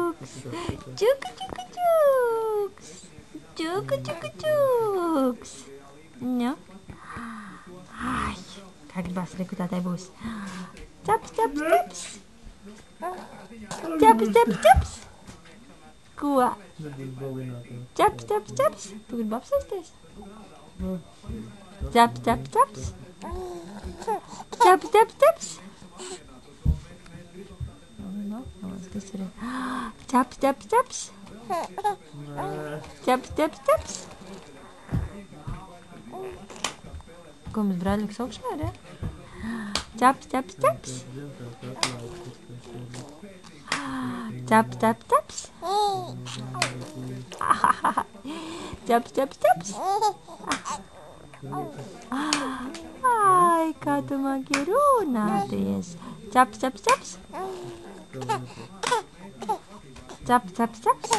čuks. Čuka, čuka, čuks. Čuka, čuka, čuks. Nu. Ai, kā gribās, reku tā te būs. Čaps, čaps, čaps. Čaps, čaps, čaps. Ko? Čaps, čaps, čaps. Tu gribi apsēsties? Čaps, čaps, čaps. Čaps, čaps, čaps. Kas ir? Čaps, čaps, čaps. Čaps, čaps, čaps. Ko mums brāļiks augšā ir, ja? Čaps, čaps, čaps. Čaps, čaps, čaps. Čaps, čaps, čaps. Ai, kā tu magi runāties. Čaps, čaps, čaps. Čaps, čaps, čaps.